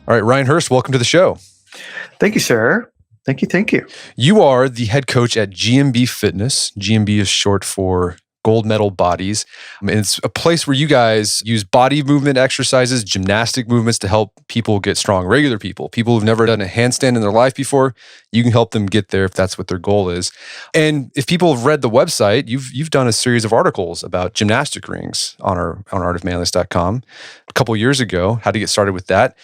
All right, Ryan Hurst, welcome to the show. Thank you, sir. Thank you. You are the head coach at GMB Fitness. GMB is short for Gold Medal Bodies. And it's a place where you guys use body movement exercises, gymnastic movements to help people get strong, regular people who've never done a handstand in their life before. You can help them get there if that's what their goal is. And if people have read the website, you've done a series of articles about gymnastic rings on artofmanliness.com a couple of years ago, how to get started with that.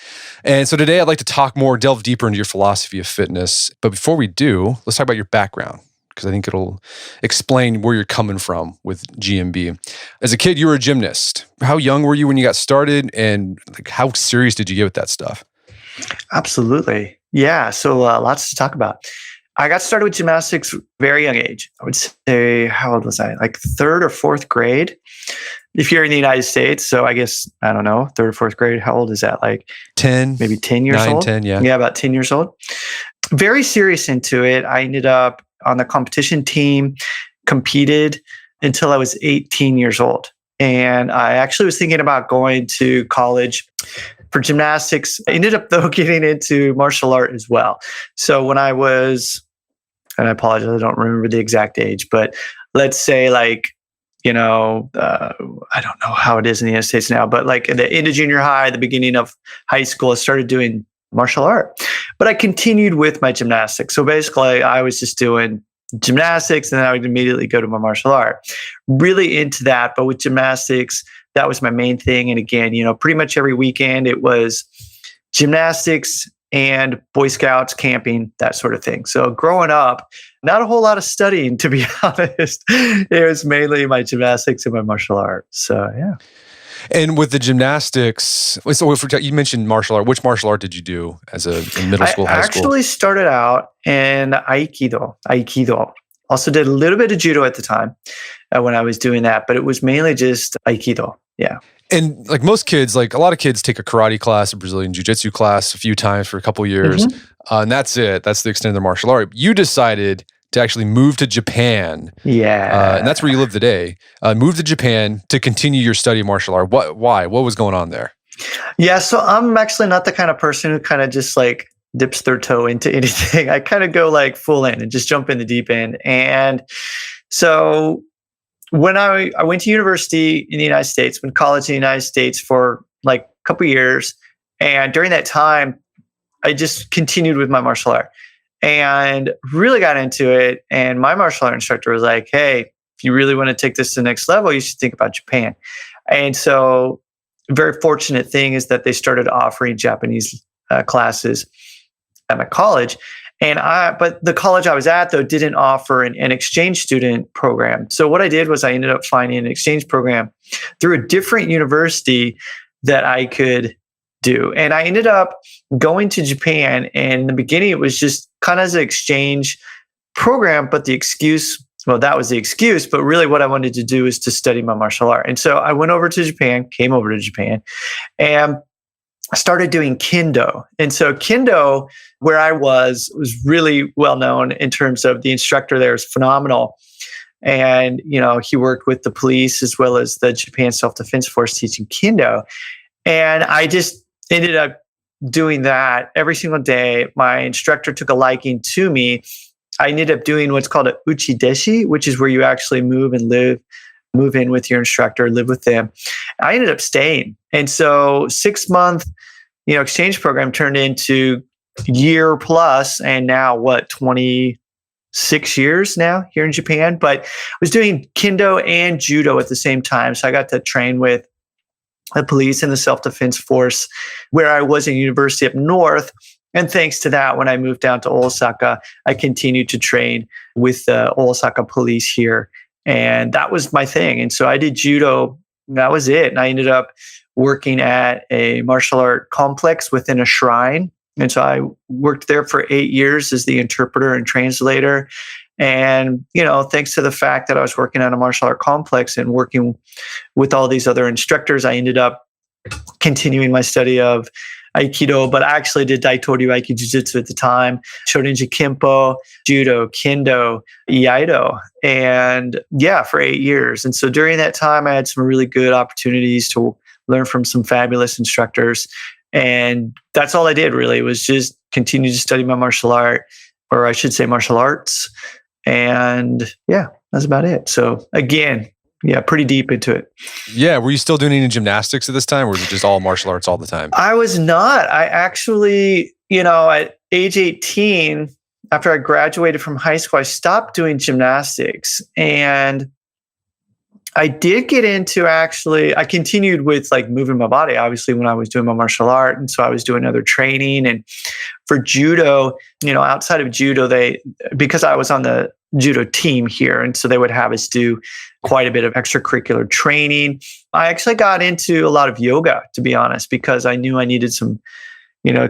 And so today I'd like to delve deeper into your philosophy of fitness. But before we do, let's talk about your background, because I think it'll explain where you're coming from with GMB. As a kid, you were a gymnast. How young were you when you got started, and how serious did you get with that stuff? Absolutely. Yeah. So lots to talk about. I got started with gymnastics very young age. I would say, how old was I? Like third or fourth grade. If you're in the United States, so I guess, I don't know, third or fourth grade, how old is that? Like 10, maybe 10 years 9, old? 10, yeah. Yeah, about 10 years old. Very serious into it. I ended up on the competition team, competed until I was 18 years old. And I actually was thinking about going to college for gymnastics. I ended up, though, getting into martial art as well. So when I was, and I apologize, I don't remember the exact age, but let's say I don't know how it is in the United States now, but like at the end of junior high, the beginning of high school, I started doing martial art. But I continued with my gymnastics. So basically, I was just doing gymnastics and then I would immediately go to my martial art. Really into that, but with gymnastics, that was my main thing. And again, pretty much every weekend it was gymnastics and Boy Scouts, camping, that sort of thing. So growing up, not a whole lot of studying, to be honest. It was mainly my gymnastics and my martial art. So yeah. And with the gymnastics, so you mentioned martial art. Which martial art did you do in middle school, high school? I actually started out in aikido. Also did a little bit of judo at the time when I was doing that, but it was mainly just aikido. Yeah. And like most kids, like a lot of kids take a karate class, a Brazilian jiu-jitsu class a few times for a couple of years. Mm-hmm. And that's it. That's the extent of their martial art. You decided to actually move to Japan. Yeah. And that's where you live today. Move to Japan to continue your study of martial art. Why? What was going on there? Yeah. So I'm actually not the kind of person who kind of just like dips their toe into anything. I kind of go like full in and just jump in the deep end. And so when I went to university in the United States, went to college in the United States for like a couple of years. And during that time, I just continued with my martial art and really got into it. And my martial art instructor was like, hey, if you really want to take this to the next level, you should think about Japan. And so a very fortunate thing is that they started offering Japanese classes at my college. But the college I was at, though, didn't offer an exchange student program. So what I did was I ended up finding an exchange program through a different university that I could do. And I ended up going to Japan. And in the beginning, it was just kind of as an exchange program, but that was the excuse. But really what I wanted to do is to study my martial art. And so I came over to Japan, and I started doing kendo. And so kendo, where I was really well known in terms of the instructor there is phenomenal. And, he worked with the police as well as the Japan Self-Defense Force teaching kendo. And I just ended up doing that every single day. My instructor took a liking to me. I ended up doing what's called a uchideshi, which is where you actually move in with your instructor, live with them. I ended up staying. And so 6-month, exchange program turned into year plus, and now 26 years now here in Japan. But I was doing kendo and judo at the same time. So I got to train with the police and the self-defense force where I was in university up north. And thanks to that, when I moved down to Osaka, I continued to train with the Osaka police here. And that was my thing. And so I did judo. That was it. And I ended up working at a martial art complex within a shrine. And so I worked there for 8 years as the interpreter and translator. And, thanks to the fact that I was working at a martial art complex and working with all these other instructors, I ended up continuing my study of aikido, but I actually did Daitoryu Aikido Jiu-Jitsu at the time, Shorinji Kempo, Judo, Kendo, Iaido, and for 8 years. And so during that time, I had some really good opportunities to learn from some fabulous instructors. And that's all I did really, was just continue to study my martial art, or I should say martial arts. And yeah, that's about it. So again, yeah, pretty deep into it. Yeah. Were you still doing any gymnastics at this time, or was it just all martial arts all the time? I was not. I actually, at age 18, after I graduated from high school, I stopped doing gymnastics. And I did get into I continued with like moving my body, obviously, when I was doing my martial art. And so I was doing other training. And for judo, outside of judo, because I was on the judo team here, and so they would have us do quite a bit of extracurricular training. I actually got into a lot of yoga, to be honest, because I knew I needed some,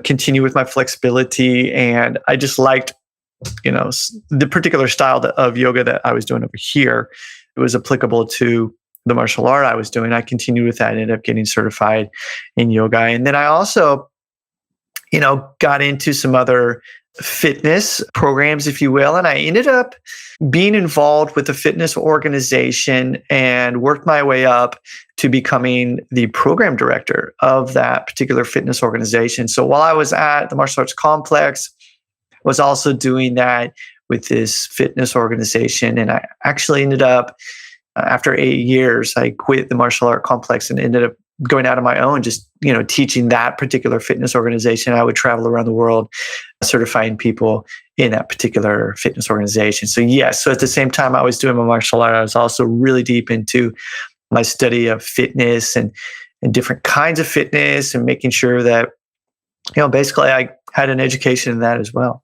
continue with my flexibility. And I just liked, the particular style of yoga that I was doing over here. It was applicable to the martial art I was doing. I continued with that and ended up getting certified in yoga. And then I also, got into some other fitness programs, if you will. And I ended up being involved with a fitness organization and worked my way up to becoming the program director of that particular fitness organization. So while I was at the martial arts complex, I was also doing that with this fitness organization. And I actually ended up, after 8 years, I quit the martial art complex and ended up going out on my own, just, teaching that particular fitness organization. I would travel around the world certifying people in that particular fitness organization. So yes, so at the same time I was doing my martial art, I was also really deep into my study of fitness and different kinds of fitness, and making sure that, basically I had an education in that as well.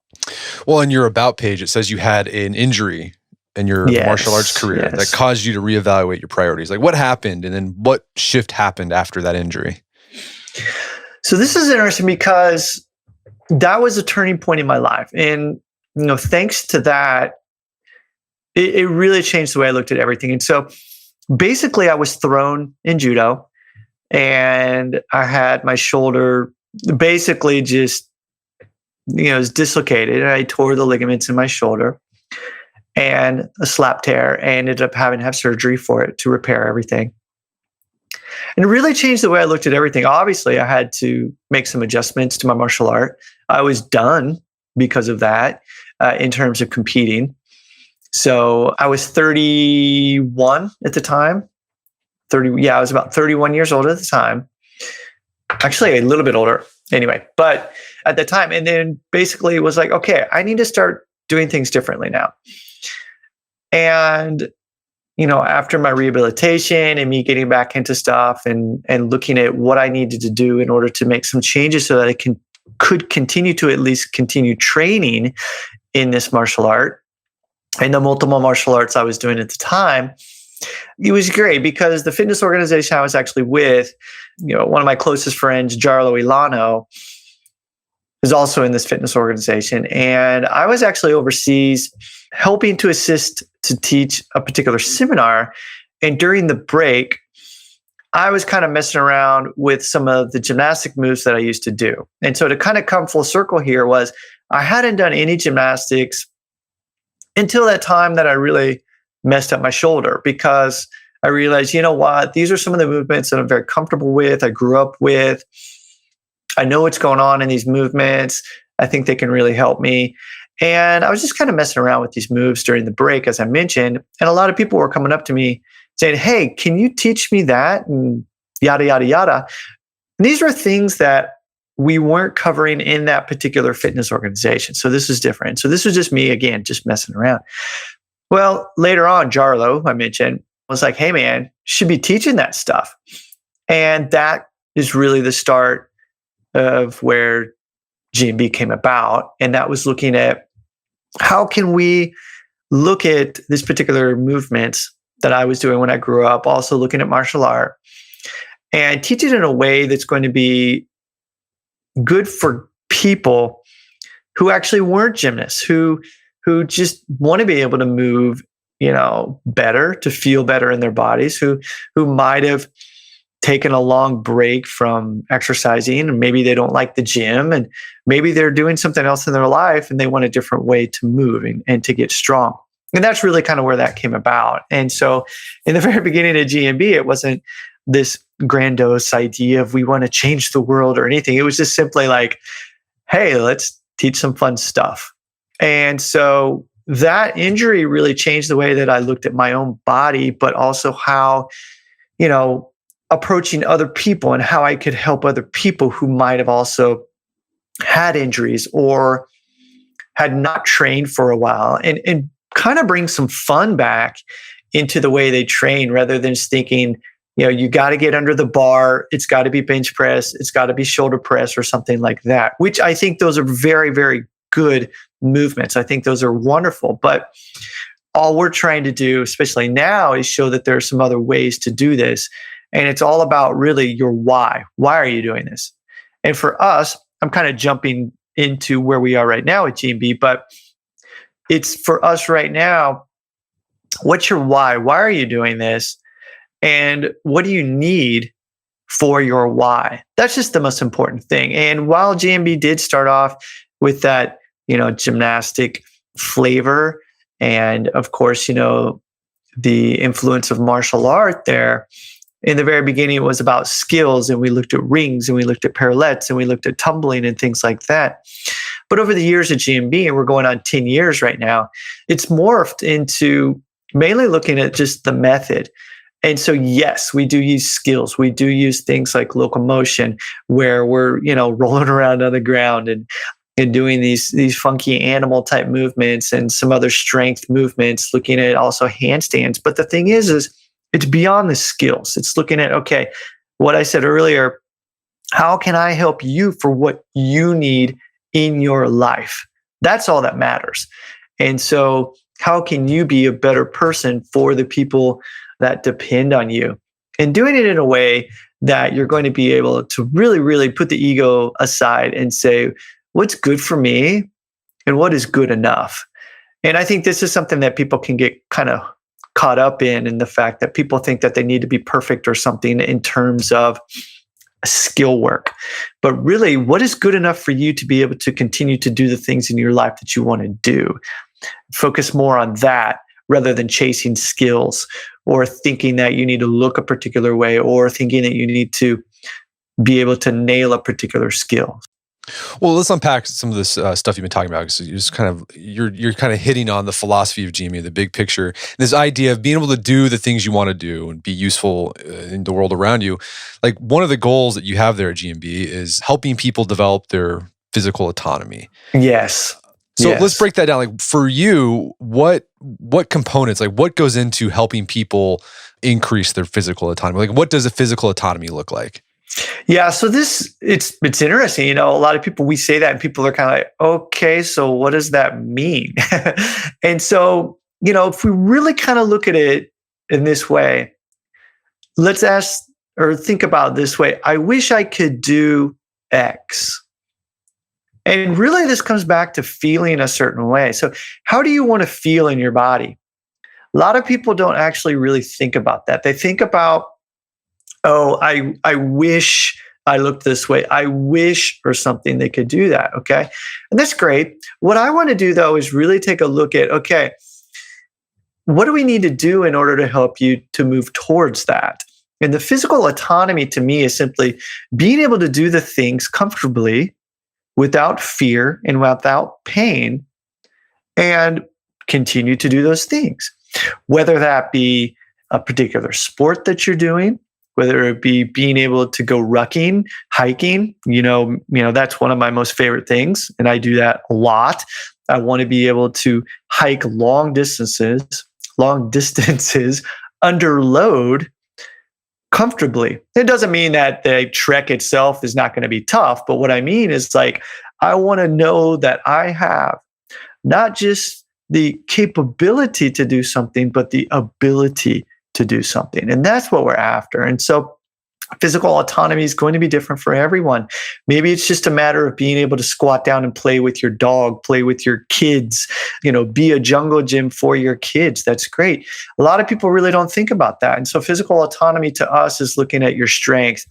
Well, in your about page, it says you had an injury in your martial arts career that caused you to reevaluate your priorities. Like, what happened, and then what shift happened after that injury? So this is interesting because that was a turning point in my life. And, thanks to that, it really changed the way I looked at everything. And so basically I was thrown in judo, and I had my shoulder basically just, it was dislocated, and I tore the ligaments in my shoulder and a slap tear, and ended up having to have surgery for it to repair everything. And it really changed the way I looked at everything. Obviously, I had to make some adjustments to my martial art. I was done because of that in terms of competing. So I was 31 at the time. I was about 31 years old at the time. Actually, a little bit older anyway, but at the time. And then basically it was like, okay, I need to start doing things differently now. And, after my rehabilitation and me getting back into stuff and looking at what I needed to do in order to make some changes so that I could continue to at least continue training in this martial art and the multiple martial arts I was doing at the time, it was great because the fitness organization I was actually with, one of my closest friends, Jarlo Ilano, is also in this fitness organization. And I was actually overseas helping to assist to teach a particular seminar. And during the break, I was kind of messing around with some of the gymnastic moves that I used to do. And so to kind of come full circle here was I hadn't done any gymnastics until that time that I really messed up my shoulder, because I realized, you know what, these are some of the movements that I'm very comfortable with, I grew up with. I know what's going on in these movements. I think they can really help me. And I was just kind of messing around with these moves during the break, as I mentioned. And a lot of people were coming up to me saying, hey, can you teach me that? And yada, yada, yada. And these were things that we weren't covering in that particular fitness organization. So this is different. So this was just me, again, just messing around. Well, later on, Jarlo, I mentioned, was like, hey, man, you should be teaching that stuff. And that is really the start of where GMB came about. And that was looking at how can we look at this particular movements that I was doing when I grew up, also looking at martial art, and teach it in a way that's going to be good for people who actually weren't gymnasts, who just want to be able to move, better, to feel better in their bodies, who might have taken a long break from exercising, and maybe they don't like the gym, and maybe they're doing something else in their life and they want a different way to move and to get strong. And that's really kind of where that came about. And so in the very beginning of GMB, it wasn't this grandiose idea of we want to change the world or anything. It was just simply like, hey, let's teach some fun stuff. And so that injury really changed the way that I looked at my own body, but also how, approaching other people and how I could help other people who might have also had injuries or had not trained for a while, and kind of bring some fun back into the way they train, rather than just thinking, you got to get under the bar. It's got to be bench press. It's got to be shoulder press or something like that, which I think those are very, very good movements. I think those are wonderful. But all we're trying to do, especially now, is show that there are some other ways to do this. And it's all about really your why. Why are you doing this? And for us, I'm kind of jumping into where we are right now at GMB, but it's for us right now, what's your why? Why are you doing this? And what do you need for your why? That's just the most important thing. And while GMB did start off with that, gymnastic flavor, and of course, the influence of martial art there, in the very beginning, it was about skills, and we looked at rings, and we looked at pirouettes, and we looked at tumbling and things like that. But over the years at GMB, and we're going on 10 years right now, it's morphed into mainly looking at just the method. And so, yes, we do use skills. We do use things like locomotion, where we're, rolling around on the ground and doing these funky animal type movements, and some other strength movements, looking at also handstands. But the thing is it's beyond the skills. It's looking at, okay, what I said earlier, how can I help you for what you need in your life? That's all that matters. And so how can you be a better person for the people that depend on you? And doing it in a way that you're going to be able to really, really put the ego aside and say, what's good for me and what is good enough? And I think this is something that people can get kind of caught up in the fact that people think that they need to be perfect or something in terms of skill work. But really, what is good enough for you to be able to continue to do the things in your life that you want to do? Focus more on that rather than chasing skills, or thinking that you need to look a particular way, or thinking that you need to be able to nail a particular skill. Well, let's unpack some of this stuff you've been talking about, because you're kind of hitting on the philosophy of GMB, the big picture, this idea of being able to do the things you want to do and be useful in the world around you. Like, one of the goals that you have there at GMB is helping people develop their physical autonomy. Yes. So let's break that down. Like, for you, what components, like what goes into helping people increase their physical autonomy? Like, what does a physical autonomy look like? Yeah, so it's interesting. A lot of people, we say that and people are kind of like, okay, so what does that mean? And so, if we really kind of look at it in this way, let's ask or think about it this way. I wish I could do X. And really, this comes back to feeling a certain way. So how do you want to feel in your body? A lot of people don't actually really think about that. They think about, oh, I wish I looked this way. I wish or something they could do that, okay? And that's great. What I want to do, though, is really take a look at, okay, what do we need to do in order to help you to move towards that? And the physical autonomy, to me, is simply being able to do the things comfortably, without fear and without pain, and continue to do those things. Whether that be a particular sport that you're doing, whether it be being able to go rucking, hiking, that's one of my most favorite things, and I do that a lot. I want to be able to hike long distances under load comfortably. It doesn't mean that the trek itself is not going to be tough, but what I mean is, like, I want to know that I have not just the capability to do something, but the ability to do something. And that's what we're after. And so physical autonomy is going to be different for everyone. Maybe it's just a matter of being able to squat down and play with your dog, play with your kids, be a jungle gym for your kids. That's great. A lot of people really don't think about that. And so physical autonomy to us is looking at your strength.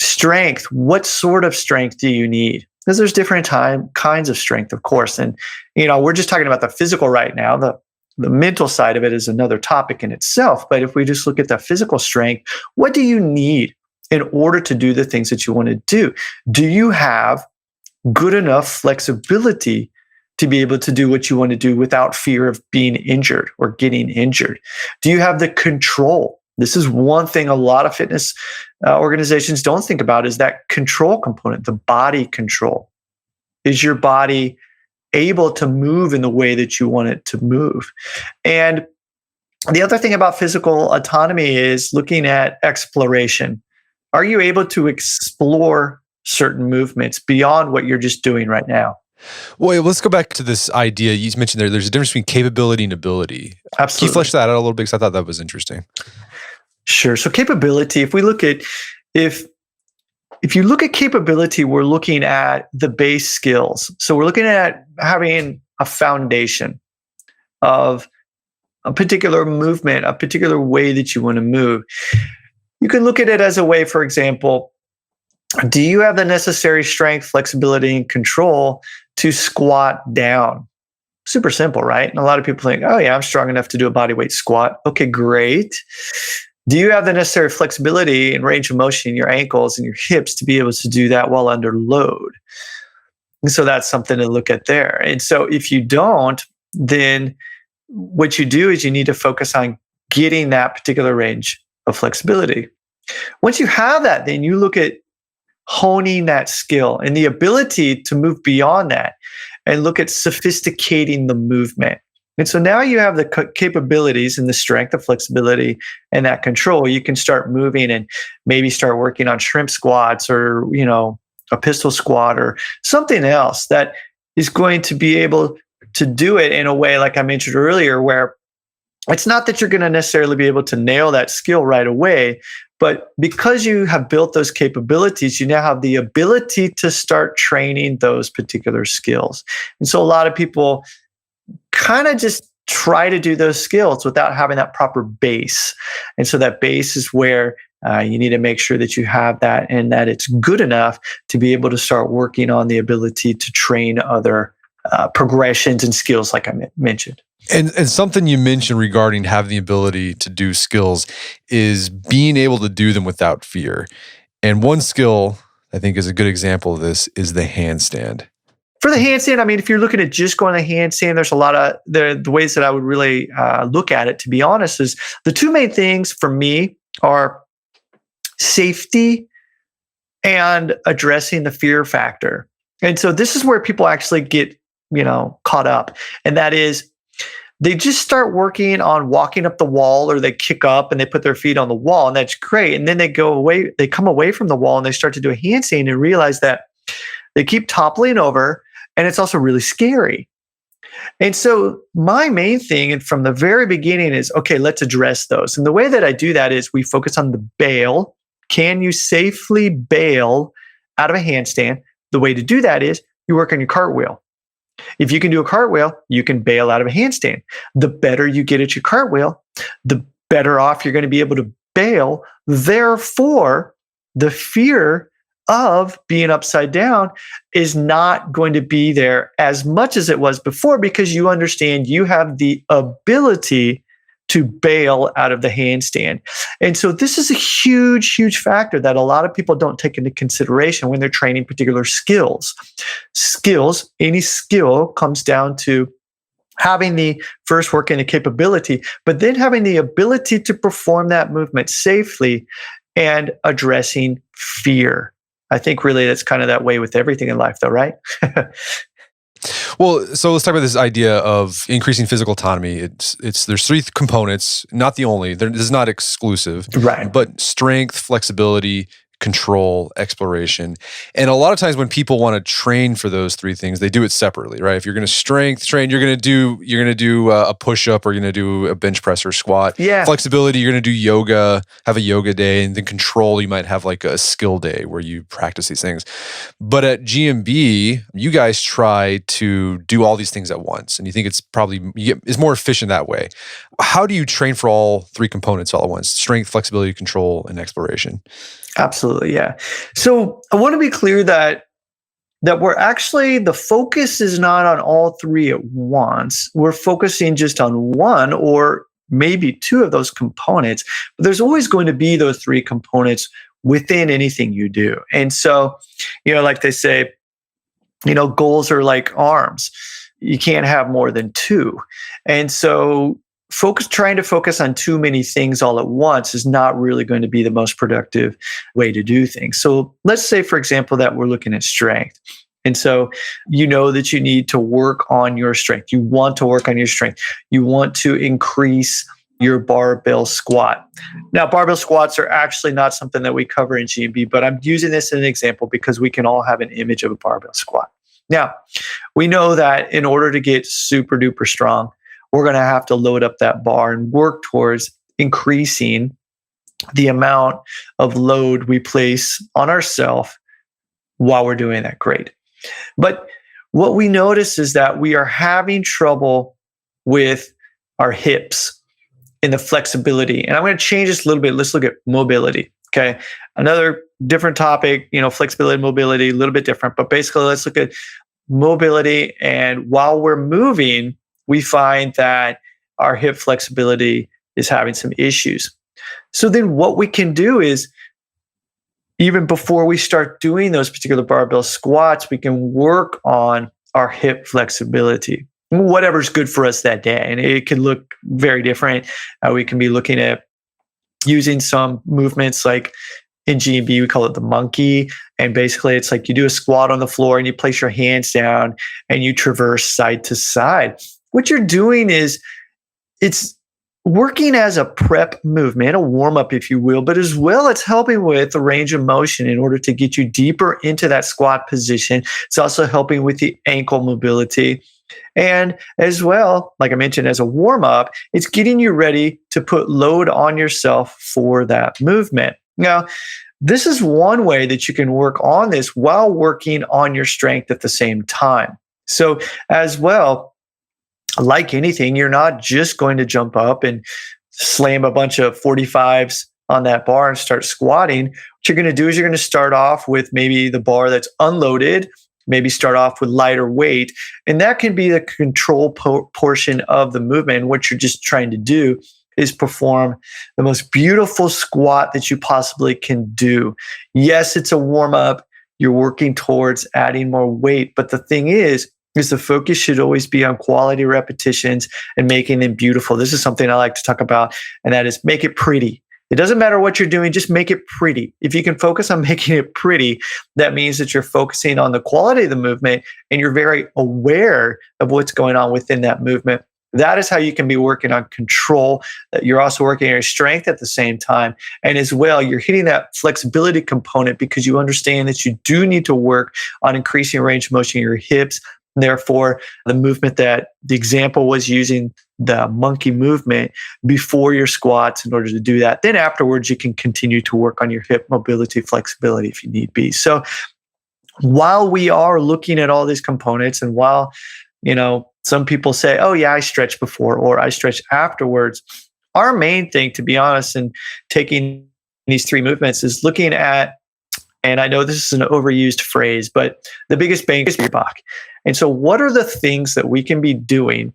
Strength, what sort of strength do you need? Because there's different kinds of strength, of course. And, we're just talking about the physical right now. the mental side of it is another topic in itself. But if we just look at the physical strength, what do you need in order to do the things that you want to do? Do you have good enough flexibility to be able to do what you want to do without fear of being injured or getting injured? Do you have the control? This is one thing a lot of fitness organizations don't think about, is that control component, the body control. Is your body able to move in the way that you want it to move? And the other thing about physical autonomy is looking at exploration. Are you able to explore certain movements beyond what you're just doing right now? Well, let's go back to this idea you mentioned there's a difference between capability and ability. Absolutely. Can you flesh that out a little bit? Because I thought that was interesting. Sure. So capability, if you look at capability, we're looking at the base skills. So we're looking at having a foundation of a particular movement, a particular way that you want to move. You can look at it as a way, for example, do you have the necessary strength, flexibility, and control to squat down? Super simple, right? And a lot of people think, oh yeah, I'm strong enough to do a bodyweight squat. Okay, great. Do you have the necessary flexibility and range of motion in your ankles and your hips to be able to do that while under load? And so that's something to look at there. And so if you don't, then what you do is you need to focus on getting that particular range of flexibility. Once you have that, then you look at honing that skill and the ability to move beyond that and look at sophisticating the movement. And so now you have the capabilities and the strength, the flexibility, and that control. You can start moving and maybe start working on shrimp squats or, a pistol squat or something else that is going to be able to do it in a way, like I mentioned earlier, where it's not that you're going to necessarily be able to nail that skill right away, but because you have built those capabilities, you now have the ability to start training those particular skills. And so a lot of people kind of just try to do those skills without having that proper base. And so that base is where you need to make sure that you have that and that it's good enough to be able to start working on the ability to train other progressions and skills like I mentioned. And something you mentioned regarding having the ability to do skills is being able to do them without fear. And one skill I think is a good example of this is the handstand. For the handstand, I mean, if you're looking at just going to handstand, there's a lot of the ways that I would really look at it, to be honest, is the two main things for me are safety and addressing the fear factor. And so this is where people actually get, caught up. And that is, they just start working on walking up the wall, or they kick up and they put their feet on the wall, and that's great. And then they come away from the wall and they start to do a handstand and realize that they keep toppling over, and it's also really scary. And so my main thing, and from the very beginning, is, okay, let's address those. And the way that I do that is we focus on the bail. Can you safely bail out of a handstand? The way to do that is you work on your cartwheel. If you can do a cartwheel, you can bail out of a handstand. The better you get at your cartwheel, the better off you're going to be able to bail. Therefore, the fear of being upside down is not going to be there as much as it was before, because you understand you have the ability to bail out of the handstand. And so this is a huge, huge factor that a lot of people don't take into consideration when they're training particular skills. Any skill comes down to having the first work in the capability, but then having the ability to perform that movement safely and addressing fear. I think really that's kind of that way with everything in life though, right? Well, so let's talk about this idea of increasing physical autonomy. There's three components, not the only. This is not exclusive, right? But strength, flexibility, control, exploration. And a lot of times when people want to train for those three things, they do it separately, right? If you're going to strength train, you're going to do a push-up, or you're going to do a bench press or squat. Yeah. Flexibility, you're going to do yoga, have a yoga day, and then control, you might have like a skill day where you practice these things. But at GMB, you guys try to do all these things at once, and you think it's more efficient that way. How do you train for all three components all at once? Strength, flexibility, control, and exploration. Absolutely, yeah. So I want to be clear that that we're actually, the focus is not on all three at once. We're focusing just on one or maybe two of those components, but there's always going to be those three components within anything you do. And so, like they say, goals are like arms. You can't have more than two. And so trying to focus on too many things all at once is not really going to be the most productive way to do things. So let's say, for example, that we're looking at strength. And so you know that you need to work on your strength. You want to work on your strength. You want to increase your barbell squat. Now, barbell squats are actually not something that we cover in GMB, but I'm using this as an example because we can all have an image of a barbell squat. Now, we know that in order to get super duper strong, we're going to have to load up that bar and work towards increasing the amount of load we place on ourselves while we're doing that. Great. But what we notice is that we are having trouble with our hips and the flexibility. And I'm going to change this a little bit. Let's look at mobility. Okay. Another different topic, flexibility and mobility, a little bit different, but basically let's look at mobility. And while we're moving, we find that our hip flexibility is having some issues. So then what we can do is, even before we start doing those particular barbell squats, we can work on our hip flexibility, whatever's good for us that day. And it can look very different. We can be looking at using some movements like in GMB, we call it the monkey. And basically it's like you do a squat on the floor and you place your hands down and you traverse side to side. What you're doing is it's working as a prep movement, a warm-up, if you will, but as well, it's helping with the range of motion in order to get you deeper into that squat position. It's also helping with the ankle mobility. And as well, like I mentioned, as a warm-up, it's getting you ready to put load on yourself for that movement. Now, this is one way that you can work on this while working on your strength at the same time. So as well, like anything, you're not just going to jump up and slam a bunch of 45s on that bar and start squatting. What you're going to do is you're going to start off with maybe the bar that's unloaded, maybe start off with lighter weight. And that can be the control portion of the movement. And what you're just trying to do is perform the most beautiful squat that you possibly can do. Yes, it's a warm up. You're working towards adding more weight. But the thing is the focus should always be on quality repetitions and making them beautiful. This is something I like to talk about, and that is make it pretty. It doesn't matter what you're doing, just make it pretty. If you can focus on making it pretty, that means that you're focusing on the quality of the movement and you're very aware of what's going on within that movement. That is how you can be working on control. You're also working on your strength at the same time. And as well, you're hitting that flexibility component because you understand that you do need to work on increasing range of motion in your hips. Therefore, the movement that the example was using, the monkey movement before your squats in order to do that. Then afterwards, you can continue to work on your hip mobility, flexibility if you need be. So while we are looking at all these components and while, some people say, oh yeah, I stretched before or I stretched afterwards, our main thing, to be honest, in taking these three movements is looking at, and I know this is an overused phrase, but the biggest bang is your buck. And so what are the things that we can be doing,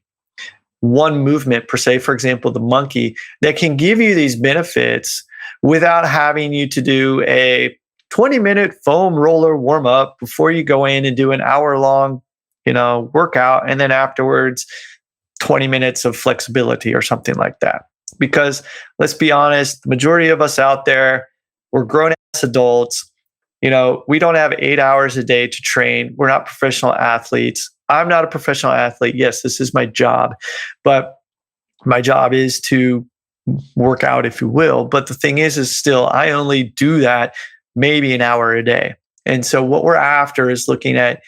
one movement per se, for example, the monkey, that can give you these benefits without having you to do a 20-minute foam roller warm-up before you go in and do an hour-long, workout, and then afterwards 20 minutes of flexibility or something like that. Because let's be honest, the majority of us out there, we're grown-ass adults. We don't have 8 hours a day to train. We're not professional athletes. I'm not a professional athlete. Yes, this is my job, but my job is to work out, if you will. But the thing is still, I only do that maybe an hour a day. And so what we're after is looking at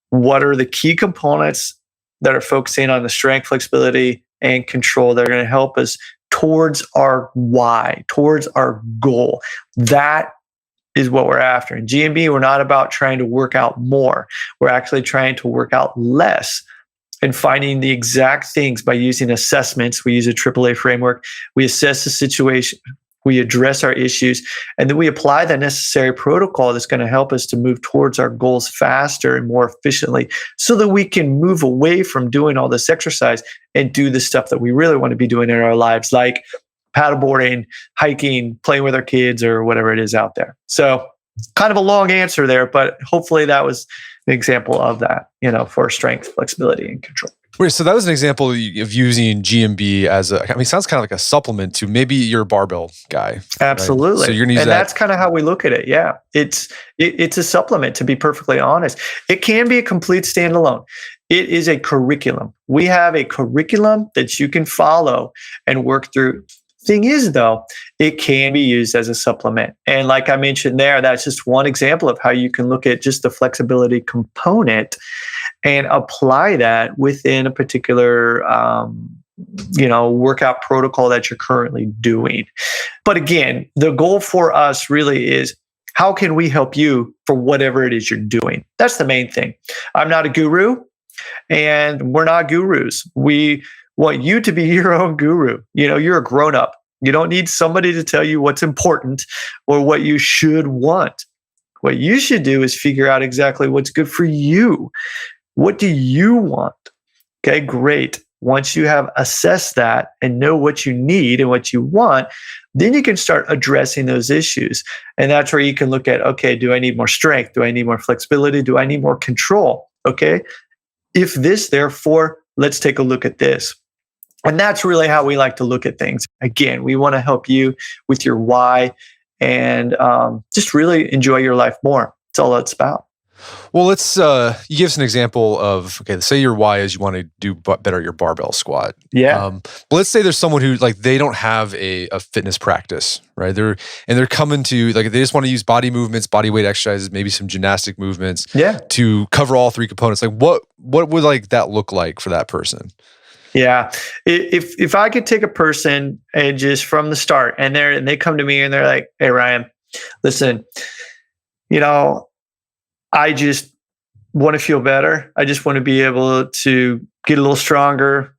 what are the key components that are focusing on the strength, flexibility, and control that are going to help us towards our why, towards our goal. That is what we're after. In GMB, we're not about trying to work out more. We're actually trying to work out less and finding the exact things by using assessments. We use a AAA framework. We assess the situation. We address our issues, and then we apply the necessary protocol that's going to help us to move towards our goals faster and more efficiently so that we can move away from doing all this exercise and do the stuff that we really want to be doing in our lives, like paddleboarding, hiking, playing with our kids, or whatever it is out there. So kind of a long answer there, but hopefully that was an example of that, for strength, flexibility, and control. Wait, so that was an example of using GMB as it sounds kind of like a supplement to maybe you're a barbell guy. Absolutely. Right? So you're going to use that. That's kind of how we look at it. Yeah. It's a supplement, to be perfectly honest. It can be a complete standalone. It is a curriculum. We have a curriculum that you can follow and work through. Thing is, though, it can be used as a supplement. And like I mentioned there, that's just one example of how you can look at just the flexibility component and apply that within a particular workout protocol that you're currently doing. But again, the goal for us really is, how can we help you for whatever it is you're doing? That's the main thing. I'm not a guru, and we're not gurus. We want you to be your own guru. You're a grown-up. You don't need somebody to tell you what's important or what you should want. What you should do is figure out exactly what's good for you. What do you want? Okay, great. Once you have assessed that and know what you need and what you want, then you can start addressing those issues. And that's where you can look at, okay, do I need more strength? Do I need more flexibility? Do I need more control? Okay, if this, therefore, let's take a look at this. And that's really how we like to look at things. Again, we want to help you with your why and just really enjoy your life more. That's all it's about. Well, let's you give us an example of, okay, say your why is you want to do better at your barbell squat. Yeah. But let's say there's someone who they don't have a fitness practice, right? They're coming to they just want to use body movements, body weight exercises, maybe some gymnastic movements to cover all three components. What would that look like for that person? Yeah. If I could take a person and just from the start and they come to me and they're like, hey, Ryan, listen, I just want to feel better. I just want to be able to get a little stronger,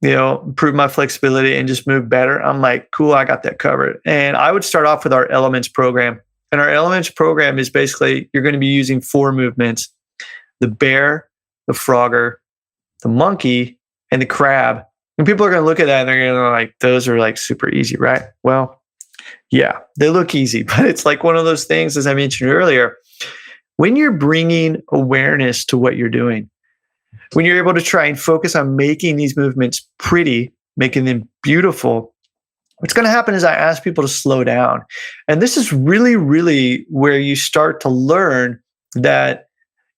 improve my flexibility and just move better. I'm like, cool, I got that covered. And I would start off with our Elements program. And our Elements program is basically, you're going to be using 4 movements: the bear, the frogger, the monkey, and the crab. And people are going to look at that and they're going to those are super easy, right? Well, yeah, they look easy, but it's one of those things, as I mentioned earlier, when you're bringing awareness to what you're doing, when you're able to try and focus on making these movements pretty, making them beautiful, what's going to happen is I ask people to slow down. And this is really, really where you start to learn that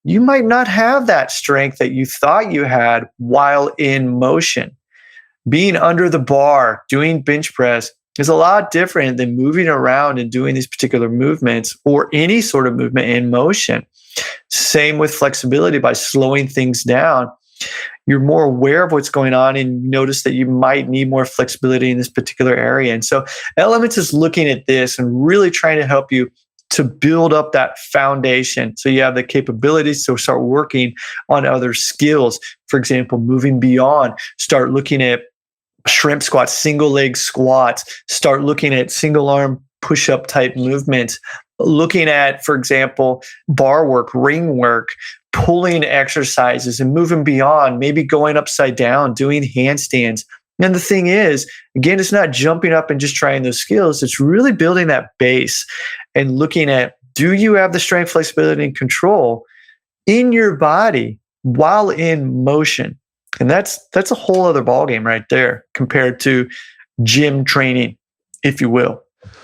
you might not have that strength that you thought you had while in motion. Being under the bar, doing bench press is a lot different than moving around and doing these particular movements or any sort of movement in motion. Same with flexibility. By slowing things down, you're more aware of what's going on and you notice that you might need more flexibility in this particular area. And so Elements is looking at this and really trying to help you to build up that foundation so you have the capabilities to start working on other skills. For example, moving beyond, start looking at shrimp squats, single leg squats, start looking at single arm push-up type movements, looking at, for example, bar work, ring work, pulling exercises and moving beyond, maybe going upside down, doing handstands. And the thing is, again, it's not jumping up and just trying those skills. It's really building that base and looking at, do you have the strength, flexibility, and control in your body while in motion? And that's a whole other ballgame right there compared to gym training, if you will.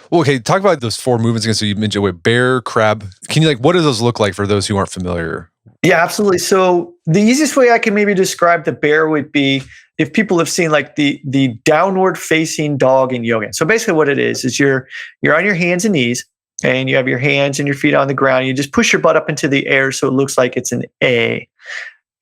Well, okay, talk about those 4 movements again. So you mentioned bear, crab. Can you what do those look like for those who aren't familiar? Yeah, absolutely. So the easiest way I can maybe describe the bear would be if people have seen the downward facing dog in yoga. So basically what it is you're on your hands and knees and you have your hands and your feet on the ground. You just push your butt up into the air so it looks like it's an A.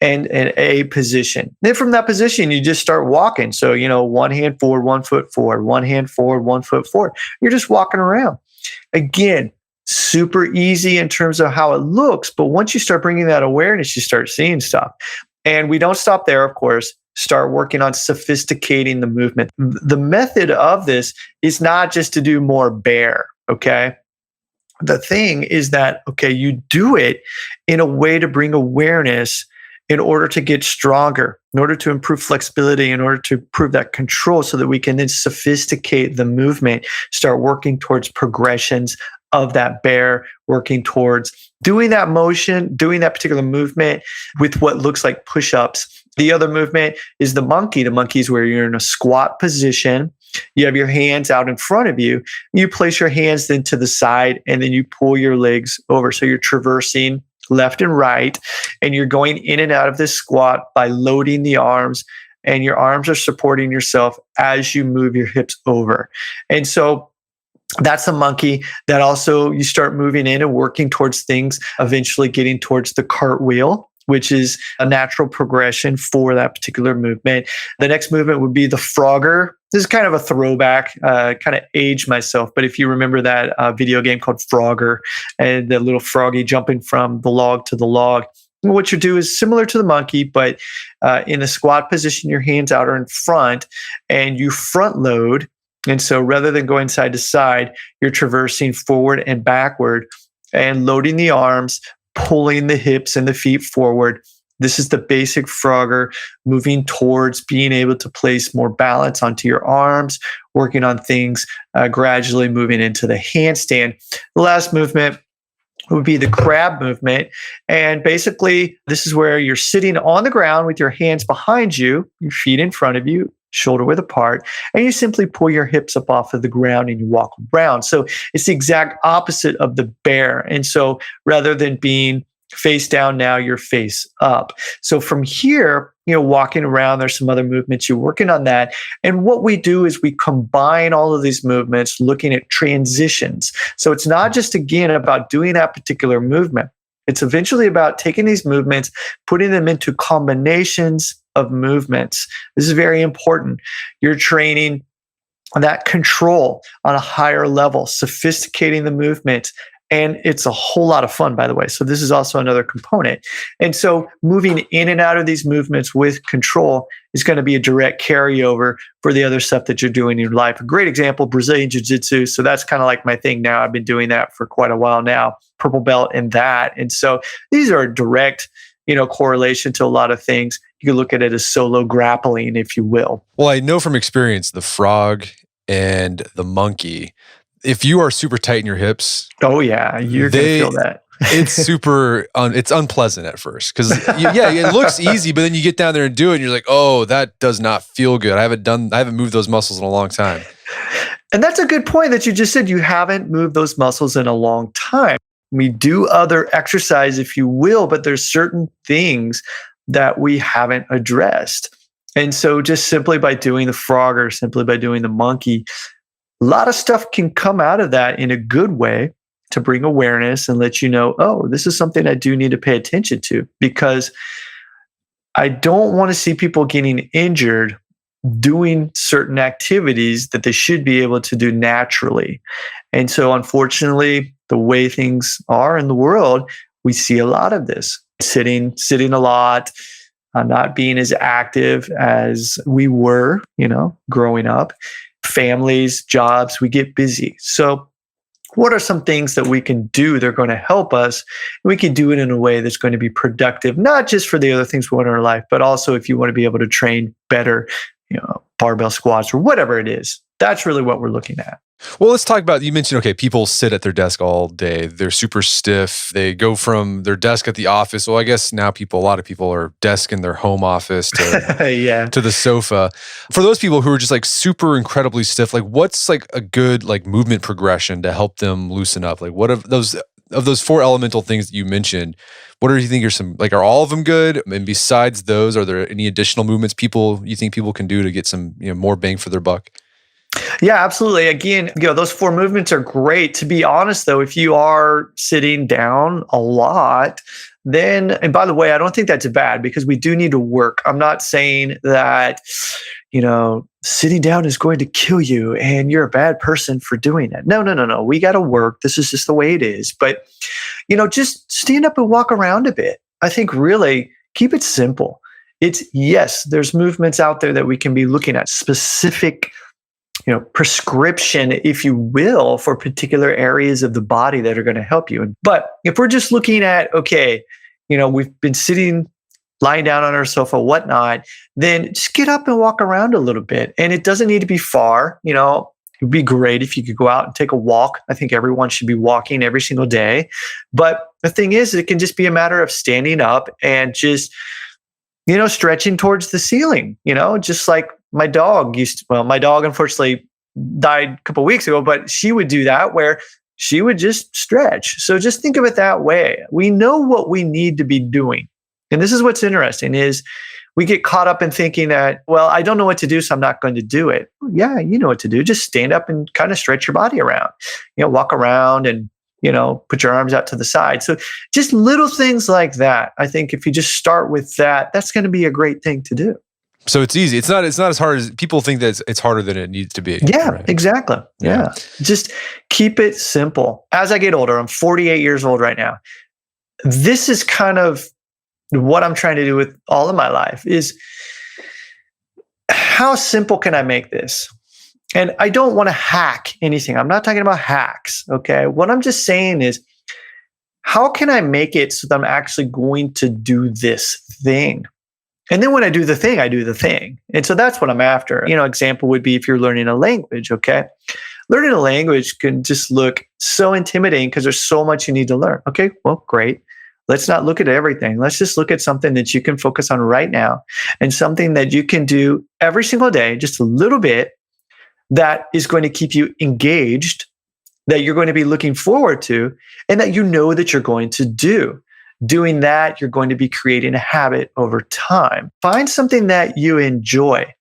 And an A position. Then from that position, you just start walking. So, one hand forward, 1 foot forward, one hand forward, 1 foot forward. You're just walking around. Again, super easy in terms of how it looks. But once you start bringing that awareness, you start seeing stuff. And we don't stop there, of course. start working on sophisticating the movement. The method of this is not just to do more bear, okay? The thing is that, okay, you do it in a way to bring awareness in order to get stronger, in order to improve flexibility, in order to improve that control so that we can then sophisticate the movement, start working towards progressions of that bear, working towards doing that motion, doing that particular movement with what looks like push-ups. The other movement is the monkey. The monkey is where you're in a squat position. You have your hands out in front of you. You place your hands then to the side, and then you pull your legs over. So you're traversing left and right, and you're going in and out of this squat by loading the arms, and your arms are supporting yourself as you move your hips over. And so that's a monkey. That also, you start moving in and working towards things, eventually getting towards the cartwheel, which is a natural progression for that particular movement. The next movement would be the Frogger. This is kind of a throwback, kind of aged myself. But if you remember that video game called Frogger and the little froggy jumping from the log to the log, what you do is similar to the monkey, but in the squat position, your hands out are in front and you front load. And so rather than going side to side, you're traversing forward and backward and loading the arms, pulling the hips and the feet forward. This is the basic Frogger, moving towards being able to place more balance onto your arms, working on things, gradually moving into the handstand. The last movement would be the crab movement. And basically, this is where you're sitting on the ground with your hands behind you, your feet in front of you, shoulder width apart, and you simply pull your hips up off of the ground and you walk around. So it's the exact opposite of the bear. And so rather than being face down, now you're face up. So from here, walking around, there's some other movements, you're working on that. And what we do is we combine all of these movements, looking at transitions. So it's not just, again, about doing that particular movement. It's eventually about taking these movements, putting them into combinations of movements. This is very important. You're training that control on a higher level, sophisticating the movement. And it's a whole lot of fun, by the way. So this is also another component. And so moving in and out of these movements with control is going to be a direct carryover for the other stuff that you're doing in your life. A great example, Brazilian jiu-jitsu. So that's kind of like my thing now. I've been doing that for quite a while now, purple belt in that. And so these are a direct, correlation to a lot of things. You can look at it as solo grappling, if you will. Well, I know from experience, the frog and the monkey, if you are super tight in your hips, oh yeah, you're going to feel that. It's super, it's unpleasant at first because it looks easy, but then you get down there and do it and you're like, oh, that does not feel good. I haven't moved those muscles in a long time. And that's a good point that you just said. You haven't moved those muscles in a long time. We do other exercise, if you will, but there's certain things that we haven't addressed. And so just simply by doing the frog or simply by doing the monkey, a lot of stuff can come out of that in a good way to bring awareness and let you know, oh, this is something I do need to pay attention to, because I don't want to see people getting injured doing certain activities that they should be able to do naturally. And so unfortunately, the way things are in the world, we see a lot of this. Sitting a lot, not being as active as we were, growing up. Families, jobs, we get busy. So what are some things that we can do that are going to help us? We can do it in a way that's going to be productive, not just for the other things we want in our life, but also if you want to be able to train better, barbell squats or whatever it is. That's really what we're looking at. Well, let's talk about, you mentioned, people sit at their desk all day. They're super stiff. They go from their desk at the office. Well, I guess now a lot of people are desk in their home office to, to the sofa. For those people who are just super incredibly stiff, what's a good movement progression to help them loosen up? What of those four elemental things that you mentioned, what do you think are some, are all of them good? And besides those, are there any additional movements you think people can do to get some, more bang for their buck? Yeah, absolutely. Again, those four movements are great. To be honest, though, if you are sitting down a lot, then, and by the way, I don't think that's bad because we do need to work. I'm not saying that, sitting down is going to kill you and you're a bad person for doing that. No. We got to work. This is just the way it is. But, just stand up and walk around a bit. I think really keep it simple. It's yes, there's movements out there that we can be looking at, specific, prescription, if you will, for particular areas of the body that are going to help you. But if we're just looking at, okay, we've been sitting, lying down on our sofa, whatnot, then just get up and walk around a little bit. And it doesn't need to be far. It'd be great if you could go out and take a walk. I think everyone should be walking every single day. But the thing is, it can just be a matter of standing up and just, stretching towards the ceiling, just like my dog my dog unfortunately died a couple of weeks ago, but she would do that where she would just stretch. So just think of it that way. We know what we need to be doing. And this is what's interesting is we get caught up in thinking that, well, I don't know what to do, so I'm not going to do it. Yeah, you know what to do. Just stand up and kind of stretch your body around, walk around and, put your arms out to the side. So just little things like that. I think if you just start with that, that's going to be a great thing to do. So it's easy. It's not as hard as people think that it's harder than it needs to be. Yeah, right? Exactly. Yeah. Just keep it simple. As I get older, I'm 48 years old right now. This is kind of what I'm trying to do with all of my life is how simple can I make this? And I don't want to hack anything. I'm not talking about hacks. Okay. What I'm just saying is, how can I make it so that I'm actually going to do this thing? And then when I do the thing, I do the thing. And so that's what I'm after. Example would be if you're learning a language, okay? Learning a language can just look so intimidating because there's so much you need to learn. Okay, well, great. Let's not look at everything. Let's just look at something that you can focus on right now and something that you can do every single day, just a little bit, that is going to keep you engaged, that you're going to be looking forward to, and that that you're going to do. Doing that, you're going to be creating a habit over time. Find something that you enjoy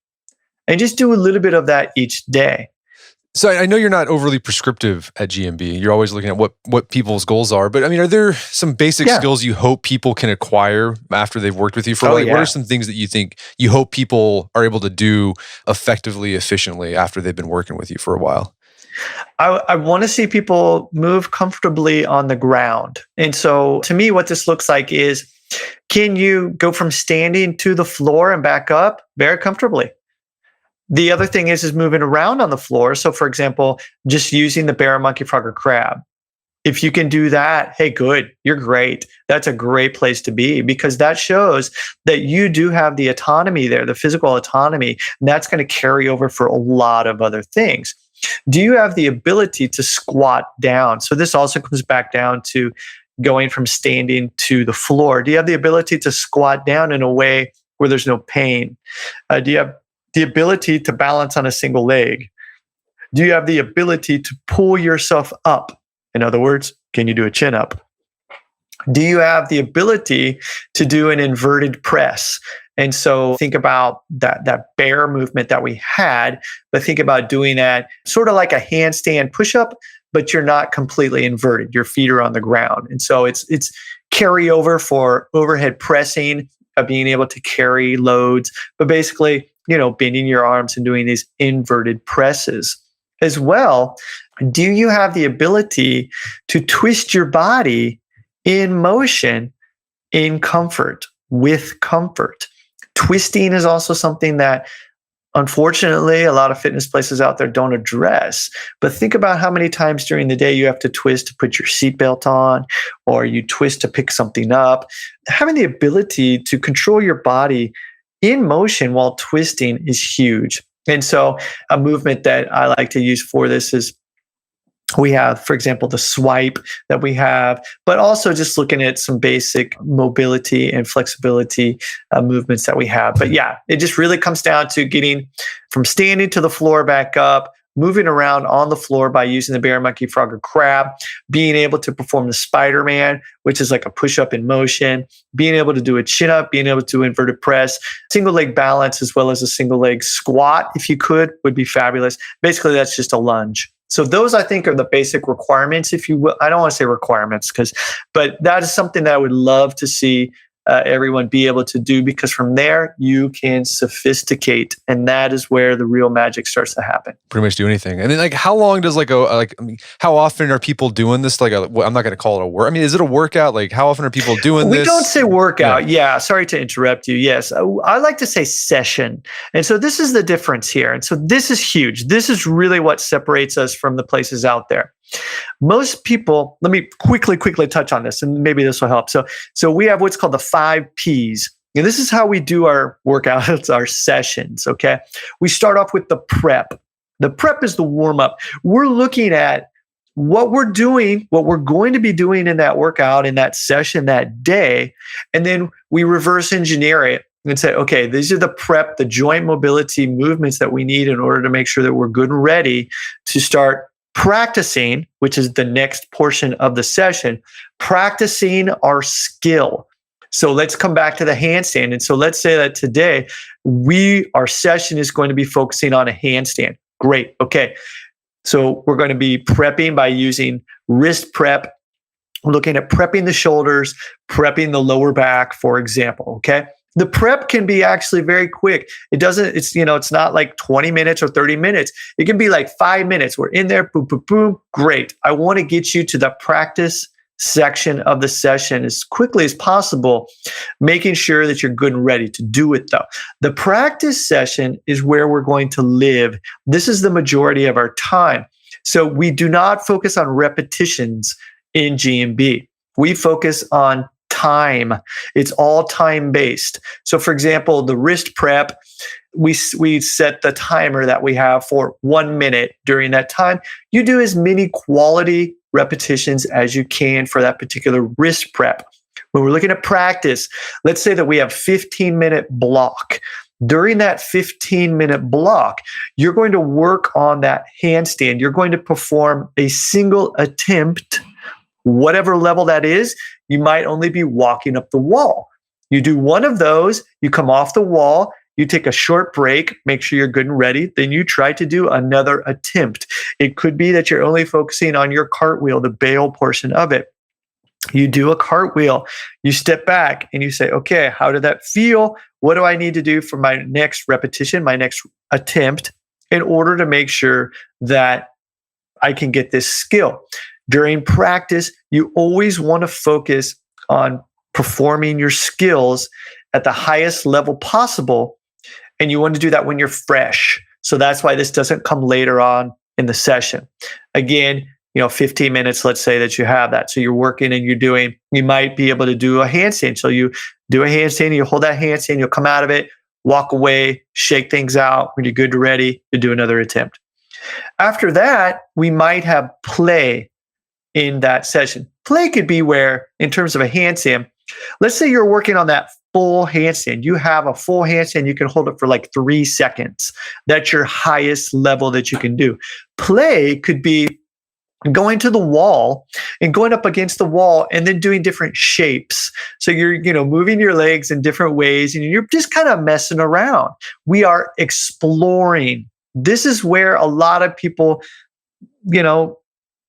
and just do a little bit of that each day. So I know you're not overly prescriptive at GMB. You're always looking at what people's goals are. But I mean, are there some basic skills you hope people can acquire after they've worked with you for what are some things that you think you hope people are able to do effectively, efficiently after they've been working with you for a while? I want to see people move comfortably on the ground. And so to me, what this looks like is, can you go from standing to the floor and back up very comfortably? The other thing is moving around on the floor. So for example, just using the bear, monkey, frog, or crab. If you can do that, hey, good, you're great. That's a great place to be because that shows that you do have the autonomy there, the physical autonomy, and that's going to carry over for a lot of other things. Do you have the ability to squat down? So this also comes back down to going from standing to the floor. Do you have the ability to squat down in a way where there's no pain? Do you have the ability to balance on a single leg? Do you have the ability to pull yourself up? In other words, can you do a chin up? Do you have the ability to do an inverted press? And so think about that bear movement that we had, but think about doing that sort of like a handstand push-up, but you're not completely inverted. Your feet are on the ground. And so it's carryover for overhead pressing, being able to carry loads, but basically, bending your arms and doing these inverted presses. As well, do you have the ability to twist your body in motion, in comfort, with comfort? Twisting is also something that, unfortunately, a lot of fitness places out there don't address. But think about how many times during the day you have to twist to put your seatbelt on, or you twist to pick something up. Having the ability to control your body in motion while twisting is huge. And so a movement that I like to use for this is we have, for example, the swipe that we have, but also just looking at some basic mobility and flexibility movements that we have. But yeah, it just really comes down to getting from standing to the floor back up, moving around on the floor by using the bear, monkey, frog, or crab, being able to perform the Spider-Man, which is like a push-up in motion, being able to do a chin-up, being able to do inverted press, single leg balance, as well as a single leg squat, if you could, would be fabulous. Basically, that's just a lunge. So those, I think, are the basic requirements, if you will. I don't want to say requirements, but that is something that I would love to see everyone be able to do, because from there you can sophisticate, and that is where the real magic starts to happen. Pretty much do anything. And then like, how long does how often are people doing this? Like, I'm not going to call it a work. I mean, is it a workout? Like, how often are people doing this? We don't say workout. Yeah. Sorry to interrupt you. Yes. I like to say session. And so this is the difference here. And so this is huge. This is really what separates us from the places out there. Most people, let me quickly touch on this, and maybe this will help. So we have what's called the 5 Ps. And this is how we do our workouts, our sessions. Okay. We start off with the prep. The prep is the warm up. We're looking at what we're doing, what we're going to be doing in that workout, in that session that day. And then we reverse engineer it and say, okay, these are the prep, the joint mobility movements that we need in order to make sure that we're good and ready to start practicing, which is the next portion of the session, practicing our skill. So let's come back to the handstand. And so let's say that today our session is going to be focusing on a handstand. Great. Okay. So we're going to be prepping by using wrist prep. We're looking at prepping the shoulders, prepping the lower back, for example. Okay. The prep can be actually very quick. It's not like 20 minutes or 30 minutes. It can be like 5 minutes. We're in there, boom, boom, boom. Great. I want to get you to the practice section of the session as quickly as possible, making sure that you're good and ready to do it though. The practice session is where we're going to live. This is the majority of our time. So we do not focus on repetitions in GMB. We focus on time. It's all time based. So for example, the wrist prep, we set the timer that we have for 1 minute. During that time, you do as many quality repetitions as you can for that particular wrist prep. When we're looking at practice, let's say that we have 15-minute block. During that 15-minute block, you're going to work on that handstand. You're going to perform a single attempt, whatever level that is. You might only be walking up the wall. You do one of those, you come off the wall, you take a short break, make sure you're good and ready. Then you try to do another attempt. It could be that you're only focusing on your cartwheel, the bail portion of it. You do a cartwheel, you step back and you say, okay, how did that feel? What do I need to do for my next repetition, my next attempt, in order to make sure that I can get this skill? During practice, you always want to focus on performing your skills at the highest level possible. And you want to do that when you're fresh. So that's why this doesn't come later on in the session. Again, 15 minutes, let's say that you have that. So you're working and you might be able to do a handstand. So you do a handstand, you hold that handstand, you'll come out of it, walk away, shake things out. When you're good and ready, you do another attempt. After that, we might have play in that session. Play could be where, in terms of a handstand, let's say you're working on that full handstand. You have a full handstand, you can hold it for like 3 seconds. That's your highest level that you can do. Play could be going to the wall and going up against the wall and then doing different shapes. So you're, moving your legs in different ways and you're just kind of messing around. We are exploring. This is where a lot of people,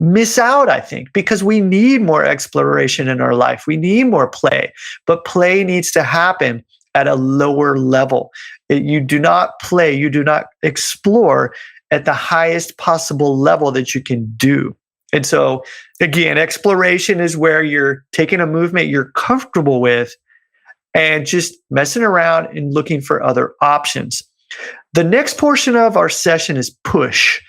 miss out, I think, because we need more exploration in our life. We need more play, but play needs to happen at a lower level. You do not play, you do not explore at the highest possible level that you can do. And so again, exploration is where you're taking a movement you're comfortable with and just messing around and looking for other options. The next portion of our session is push.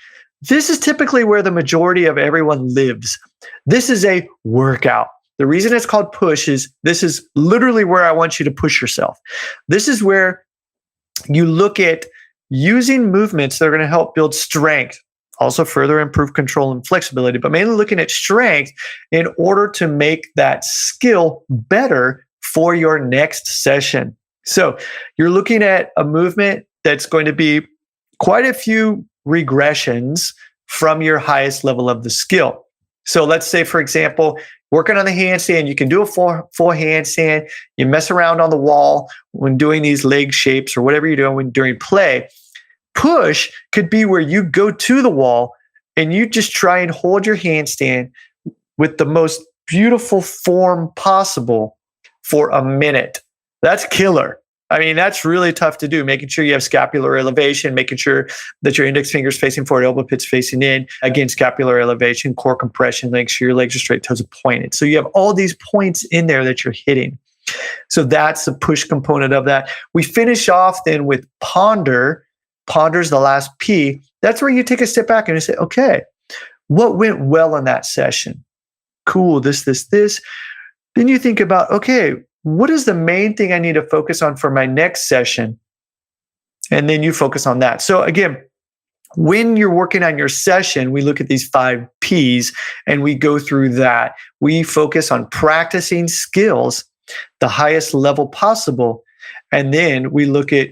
This is typically where the majority of everyone lives. This is a workout. The reason it's called push is this is literally where I want you to push yourself. This is where you look at using movements that are going to help build strength, also further improve control and flexibility, but mainly looking at strength in order to make that skill better for your next session. So you're looking at a movement that's going to be quite a few regressions from your highest level of the skill. So let's say, for example, working on the handstand, you can do a full handstand. You mess around on the wall when doing these leg shapes or whatever you're doing during play. Push could be where you go to the wall and you just try and hold your handstand with the most beautiful form possible for a minute. That's killer. I mean, that's really tough to do. Making sure you have scapular elevation, making sure that your index finger's facing forward, elbow pit's facing in. Again, scapular elevation, core compression, make sure your legs are straight, toes are pointed. So you have all these points in there that you're hitting. So that's the push component of that. We finish off then with ponder. Ponder's the last P. That's where you take a step back and you say, okay, what went well in that session? Cool, this. Then you think about, okay, what is the main thing I need to focus on for my next session? And then you focus on that. So again, when you're working on your session, we look at these 5 Ps and we go through that. We focus on practicing skills, the highest level possible. And then we look at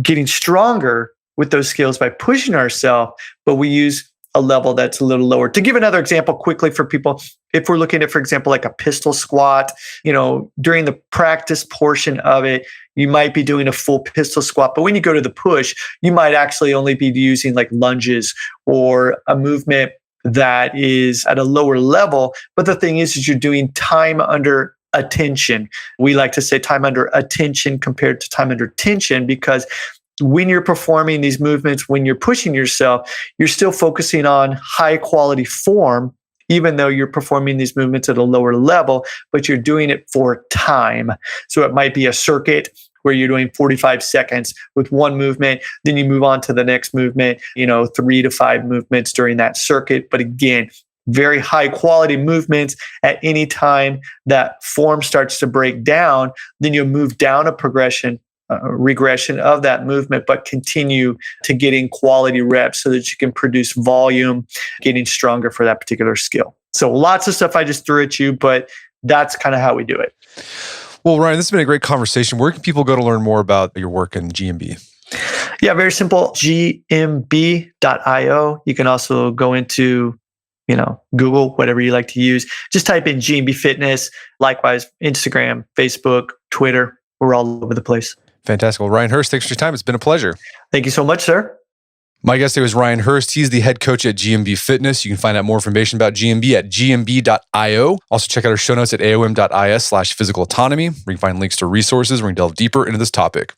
getting stronger with those skills by pushing ourselves, but we use a level that's a little lower. To give another example quickly for people, if we're looking at, for example, like a pistol squat, during the practice portion of it, you might be doing a full pistol squat, but when you go to the push, you might actually only be using like lunges or a movement that is at a lower level. But the thing is you're doing time under attention. We like to say time under attention compared to time under tension, because when you're performing these movements, when you're pushing yourself, you're still focusing on high quality form, even though you're performing these movements at a lower level, but you're doing it for time. So it might be a circuit where you're doing 45 seconds with one movement, then you move on to the next movement, 3 to 5 movements during that circuit. But again, very high quality movements. At any time that form starts to break down, then you'll move down a regression of that movement, but continue to getting quality reps so that you can produce volume, getting stronger for that particular skill. So lots of stuff I just threw at you, but that's kind of how we do it. Well, Ryan, this has been a great conversation. Where can people go to learn more about your work in GMB? Yeah, very simple. GMB.io. You can also go into Google, whatever you like to use. Just type in GMB Fitness. Likewise, Instagram, Facebook, Twitter. We're all over the place. Fantastic. Well, Ryan Hurst, thanks for your time. It's been a pleasure. Thank you so much, sir. My guest today was Ryan Hurst. He's the head coach at GMB Fitness. You can find out more information about GMB at gmb.io. Also check out our show notes at aom.is/physical autonomy, where you can find links to resources where we can delve deeper into this topic.